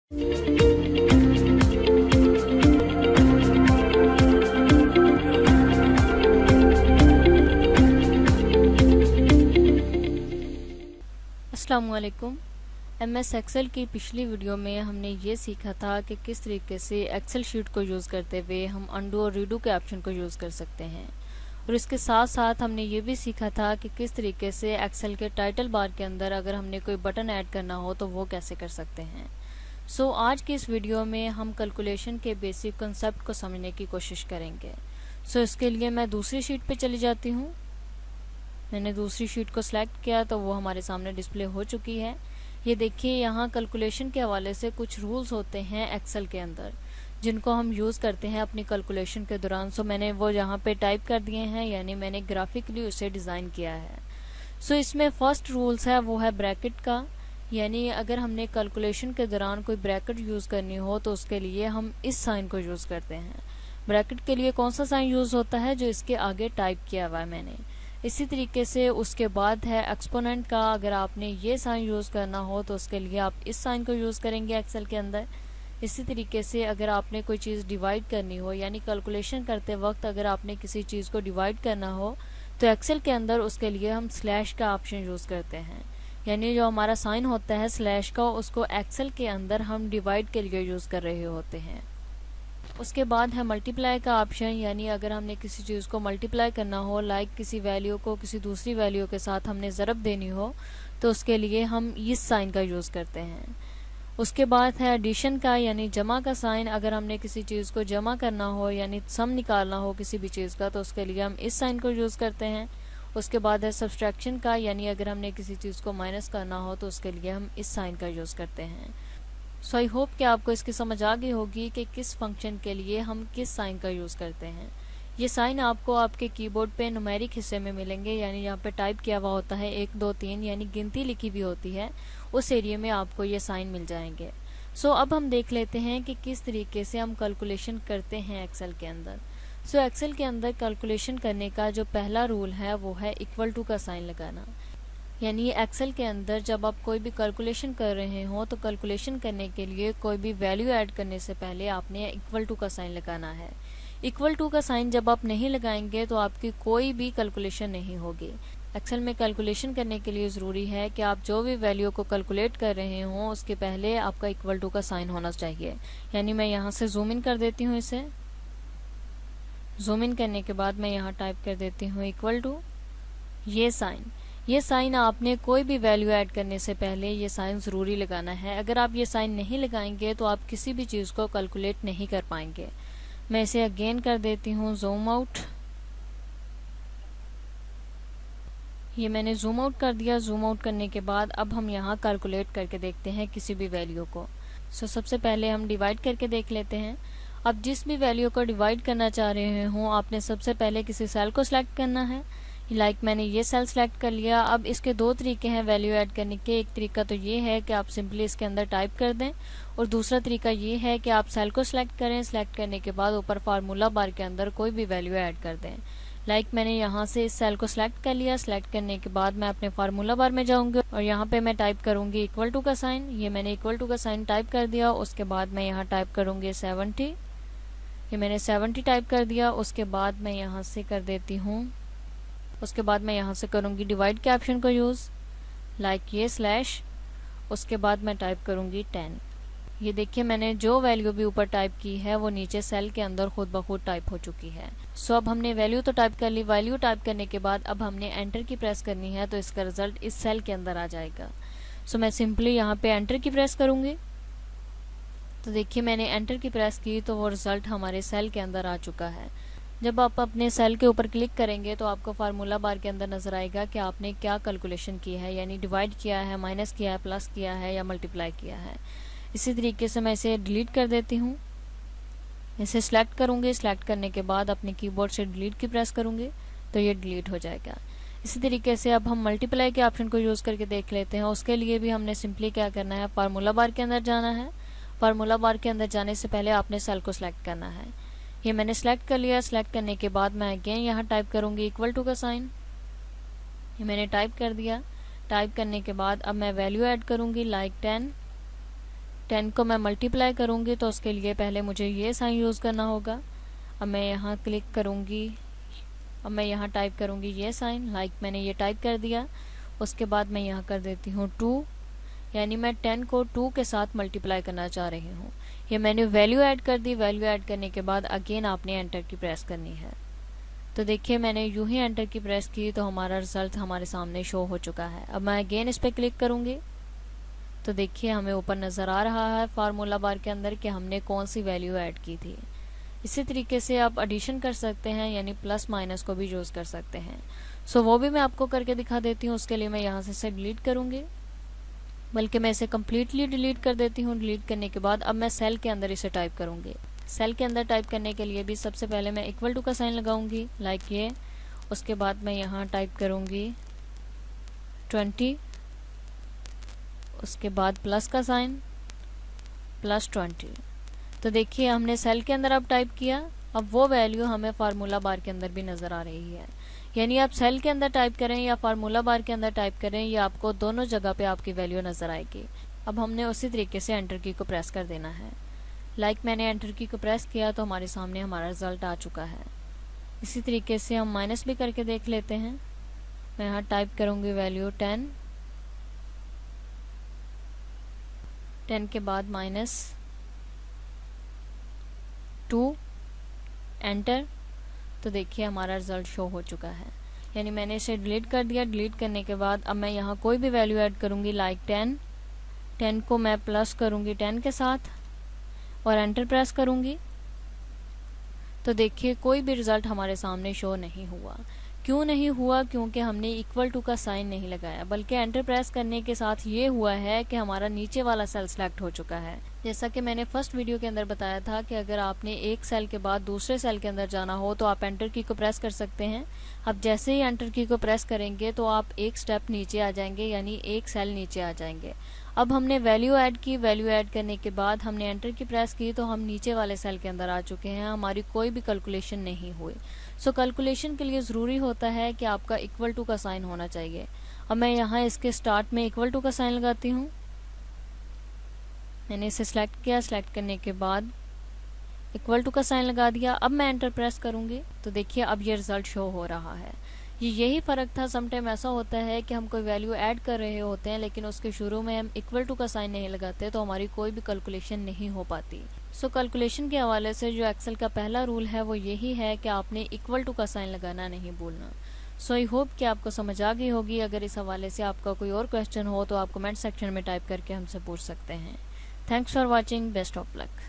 अस्सलामुअलैकुम। MS Excel की पिछली वीडियो में हमने ये सीखा था कि किस तरीके से एक्सेल शीट को यूज़ करते हुए हम अंडू और रीडू के ऑप्शन को यूज़ कर सकते हैं, और इसके साथ साथ हमने ये भी सीखा था कि किस तरीके से एक्सेल के टाइटल बार के अंदर अगर हमने कोई बटन ऐड करना हो तो वो कैसे कर सकते हैं। आज की इस वीडियो में हम कैलकुलेशन के बेसिक कंसेप्ट को समझने की कोशिश करेंगे। इसके लिए मैं दूसरी शीट पे चली जाती हूँ। मैंने दूसरी शीट को सिलेक्ट किया तो वो हमारे सामने डिस्प्ले हो चुकी है। ये देखिए, यहाँ कैलकुलेशन के हवाले से कुछ रूल्स होते हैं एक्सेल के अंदर जिनको हम यूज़ करते हैं अपनी कैलकुलेशन के दौरान। मैंने वो यहाँ पे टाइप कर दिए हैं, यानी मैंने ग्राफिकली उसे डिज़ाइन किया है। इसमें फर्स्ट रूल्स है वो है ब्रैकेट का, यानी अगर हमने कैलकुलेशन के दौरान कोई ब्रैकेट यूज़ करनी हो तो उसके लिए हम इस साइन को यूज़ करते हैं। ब्रैकेट के लिए कौन सा साइन यूज़ होता है? जो इसके आगे टाइप किया हुआ है मैंने। इसी तरीके से उसके बाद है एक्सपोनेंट का। अगर आपने ये साइन यूज़ करना हो तो उसके लिए आप इस साइन को यूज़ करेंगे एक्सेल के अंदर। इसी तरीके से अगर आपने कोई चीज़ डिवाइड करनी हो, यानी कैलकुलेशन करते वक्त अगर आपने किसी चीज़ को डिवाइड करना हो तो एक्सेल के अंदर उसके लिए हम स्लैश का ऑप्शन यूज़ करते हैं। यानी जो हमारा साइन होता है स्लैश का, उसको एक्सेल के अंदर हम डिवाइड के लिए यूज़ कर रहे होते हैं। उसके बाद है मल्टीप्लाई का ऑप्शन, यानी अगर हमने किसी चीज़ को मल्टीप्लाई करना हो, लाइक किसी वैल्यू को किसी दूसरी वैल्यू के साथ हमने ज़रब देनी हो तो उसके लिए हम इस साइन का यूज़ करते हैं। उसके बाद है एडिशन का, यानी जमा का साइन। अगर हमने किसी चीज़ को जमा करना हो यानी सम निकालना हो किसी भी चीज़ का तो उसके लिए हम इस साइन को यूज़ करते हैं। उसके बाद है सब्सट्रैक्शन का, यानी अगर हमने किसी चीज़ को माइनस करना हो तो उसके लिए हम इस साइन का यूज़ करते हैं। आई होप कि आपको इसकी समझ आ गई होगी कि किस फंक्शन के लिए हम किस साइन का यूज़ करते हैं। ये साइन आपको आपके कीबोर्ड पे न्यूमेरिक हिस्से में मिलेंगे, यानी यहाँ पे टाइप किया हुआ होता है 1 2 3, यानी गिनती लिखी हुई होती है, उस एरिया में आपको ये साइन मिल जाएंगे। अब हम देख लेते हैं कि किस तरीके से हम कैलकुलेशन करते हैं एक्सेल के अंदर। एक्सेल के अंदर कैलकुलेशन करने का जो पहला रूल है वो है इक्वल टू का साइन लगाना। यानी एक्सेल के अंदर जब आप कोई भी कैलकुलेशन कर रहे हो तो कैलकुलेशन करने के लिए कोई भी वैल्यू ऐड करने से पहले आपने इक्वल टू का साइन लगाना है। इक्वल टू का साइन जब आप नहीं लगाएंगे तो आपकी कोई भी कैलकुलेशन नहीं होगी। एक्सेल में कैलकुलेशन करने के लिए ज़रूरी है कि आप जो भी वैल्यू को कैलकुलेट कर रहे हों उसके पहले आपका इक्वल टू का साइन होना चाहिए। यानी मैं यहाँ से जूम इन कर देती हूँ। इसे जूम इन करने के बाद मैं यहाँ टाइप कर देती हूँ इक्वल टू ये साइन आपने कोई भी वैल्यू ऐड करने से पहले ये साइन ज़रूरी लगाना है। अगर आप ये साइन नहीं लगाएंगे तो आप किसी भी चीज़ को कैलकुलेट नहीं कर पाएंगे। मैं इसे अगेन कर देती हूँ जूम आउट। ये मैंने जूम आउट कर दिया। जूम आउट करने के बाद अब हम यहाँ कैलकुलेट करके देखते हैं किसी भी वैल्यू को। सबसे पहले हम डिवाइड करके देख लेते हैं। अब जिस भी वैल्यू को डिवाइड करना चाह रहे हों आपने सबसे पहले किसी सेल को सिलेक्ट करना है। मैंने ये सेल सेलेक्ट कर लिया। अब इसके दो तरीके हैं वैल्यू ऐड करने के। एक तरीका तो ये है कि आप सिंपली इसके अंदर टाइप कर दें, और दूसरा तरीका ये है कि आप सेल को सिलेक्ट करें। सिलेक्ट करने के बाद ऊपर फार्मूला बार के अंदर कोई भी वैल्यू ऐड कर दें। मैंने यहाँ से इस सेल को सिलेक्ट कर लिया। सिलेक्ट करने के बाद मैं अपने फार्मूला बार में जाऊँगी और यहाँ पे मैं टाइप करूँगी इक्वल टू का साइन। ये मैंने इक्वल टू का साइन टाइप कर दिया। उसके बाद मैं यहाँ टाइप करूँगी 70। ये मैंने 70 टाइप कर दिया। उसके बाद मैं यहाँ से कर देती हूँ, उसके बाद मैं यहाँ से करूँगी डिवाइड के ऑप्शन को यूज़, ये स्लैश। उसके बाद मैं टाइप करूँगी 10। ये देखिए, मैंने जो वैल्यू भी ऊपर टाइप की है वो नीचे सेल के अंदर खुद ब खुद टाइप हो चुकी है। अब हमने वैल्यू तो टाइप कर ली। वैल्यू टाइप करने के बाद अब हमने एंटर की प्रेस करनी है तो इसका रिजल्ट इस सेल के अंदर आ जाएगा। मैं सिंपली यहाँ पे एंटर की प्रेस करूँगी। तो देखिए, मैंने एंटर की प्रेस की तो वो रिजल्ट हमारे सेल के अंदर आ चुका है। जब आप अपने सेल के ऊपर क्लिक करेंगे तो आपको फार्मूला बार के अंदर नज़र आएगा कि आपने क्या कैलकुलेशन की है, यानी डिवाइड किया है, माइनस किया है, प्लस किया है या मल्टीप्लाई किया है। इसी तरीके से मैं इसे डिलीट कर देती हूँ। इसे सिलेक्ट करूँगी। सिलेक्ट करने के बाद अपने कीबोर्ड से डिलीट की प्रेस करूँगी तो ये डिलीट हो जाएगा। इसी तरीके से अब हम मल्टीप्लाई के ऑप्शन को यूज़ करके देख लेते हैं। उसके लिए भी हमने सिंपली क्या करना है, फार्मूला बार के अंदर जाना है। फार्मूला बार के अंदर जाने से पहले आपने सेल को सिलेक्ट करना है। ये मैंने सेलेक्ट कर लिया। सेलेक्ट करने के बाद मैं अगेन यहाँ टाइप करूँगी इक्वल टू का साइन। ये मैंने टाइप कर दिया। टाइप करने के बाद अब मैं वैल्यू ऐड करूँगी 10। 10 को मैं मल्टीप्लाई करूँगी तो उसके लिए पहले मुझे ये साइन यूज़ करना होगा। अब मैं यहाँ क्लिक करूँगी, अब मैं यहाँ टाइप करूँगी ये साइन, लाइक मैंने ये टाइप कर दिया। उसके बाद मैं यहाँ कर देती हूँ 2, यानी मैं 10 को 2 के साथ मल्टीप्लाई करना चाह रही हूँ। ये मैंने वैल्यू ऐड कर दी। वैल्यू ऐड करने के बाद अगेन आपने एंटर की प्रेस करनी है। तो देखिए मैंने यूं ही एंटर की प्रेस की तो हमारा रिजल्ट हमारे सामने शो हो चुका है। अब मैं अगेन इस पर क्लिक करूँगी तो देखिए हमें ऊपर नज़र आ रहा है फार्मूला बार के अंदर कि हमने कौन सी वैल्यू ऐड की थी। इसी तरीके से आप एडिशन कर सकते हैं, यानी प्लस माइनस को भी यूज़ कर सकते हैं। सो वो भी मैं आपको करके दिखा देती हूँ। उसके लिए मैं यहाँ से इसे डिलीट करूँगी, बल्कि मैं इसे कम्प्लीटली डिलीट कर देती हूँ। डिलीट करने के बाद अब मैं सेल के अंदर इसे टाइप करूँगी। सेल के अंदर टाइप करने के लिए भी सबसे पहले मैं इक्वल टू का साइन लगाऊंगी, लाइक ये। उसके बाद मैं यहाँ टाइप करूँगी 20, उसके बाद प्लस का साइन, प्लस 20। तो देखिए हमने सेल के अंदर अब टाइप किया। अब वो वैल्यू हमें फार्मूला बार के अंदर भी नज़र आ रही है। यानी आप सेल के अंदर टाइप करें या फार्मूला बार के अंदर टाइप करें, या आपको दोनों जगह पे आपकी वैल्यू नज़र आएगी। अब हमने उसी तरीके से एंटर की को प्रेस कर देना है। लाइक मैंने एंटर की को प्रेस किया तो हमारे सामने हमारा रिजल्ट आ चुका है। इसी तरीके से हम माइनस भी करके देख लेते हैं। मैं यहाँ टाइप करूँगी वैल्यू 10, 10 के बाद माइनस 2, एंटर। तो देखिए हमारा रिजल्ट शो हो चुका है। यानी मैंने इसे डिलीट कर दिया। डिलीट करने के बाद अब मैं यहाँ कोई भी वैल्यू ऐड करूँगी, लाइक 10, 10 को मैं प्लस करूँगी 10 के साथ और एंटर प्रेस करूँगी। तो देखिए कोई भी रिज़ल्ट हमारे सामने शो नहीं हुआ। क्यों नहीं हुआ? क्योंकि हमने इक्वल टू का साइन नहीं लगाया, बल्कि एंटर प्रेस करने के साथ ये हुआ है कि हमारा नीचे वाला सेल सेलेक्ट हो चुका है। जैसा कि मैंने फर्स्ट वीडियो के अंदर बताया था कि अगर आपने एक सेल के बाद दूसरे सेल के अंदर जाना हो तो आप एंटर की को प्रेस कर सकते हैं। अब जैसे ही एंटर की को प्रेस करेंगे तो आप एक स्टेप नीचे आ जाएंगे, यानी एक सेल नीचे आ जाएंगे। अब हमने वैल्यू ऐड की। वैल्यू ऐड करने के बाद हमने एंटर की प्रेस की तो हम नीचे वाले सेल के अंदर आ चुके हैं। हमारी कोई भी कैलकुलेशन नहीं हुई। सो कैलकुलेशन के लिए ज़रूरी होता है कि आपका इक्वल टू का साइन होना चाहिए। अब मैं यहाँ इसके स्टार्ट में इक्वल टू का साइन लगाती हूँ। मैंने इसे सिलेक्ट किया। सिलेक्ट करने के बाद इक्वल टू का साइन लगा दिया। अब मैं एंटर प्रेस करूँगी तो देखिए अब ये रिज़ल्ट शो हो रहा है। यही फ़र्क था। समटाइम ऐसा होता है कि हम कोई वैल्यू ऐड कर रहे होते हैं लेकिन उसके शुरू में हम इक्वल टू का साइन नहीं लगाते तो हमारी कोई भी कैलकुलेशन नहीं हो पाती। सो कैलकुलेशन के हवाले से जो एक्सेल का पहला रूल है वो यही है कि आपने इक्वल टू का साइन लगाना नहीं भूलना। सो आई होप कि आपको समझ आ गई होगी। अगर इस हवाले से आपका कोई और क्वेश्चन हो तो आप कमेंट सेक्शन में टाइप करके हमसे पूछ सकते हैं। Thanks for watching. Best of luck.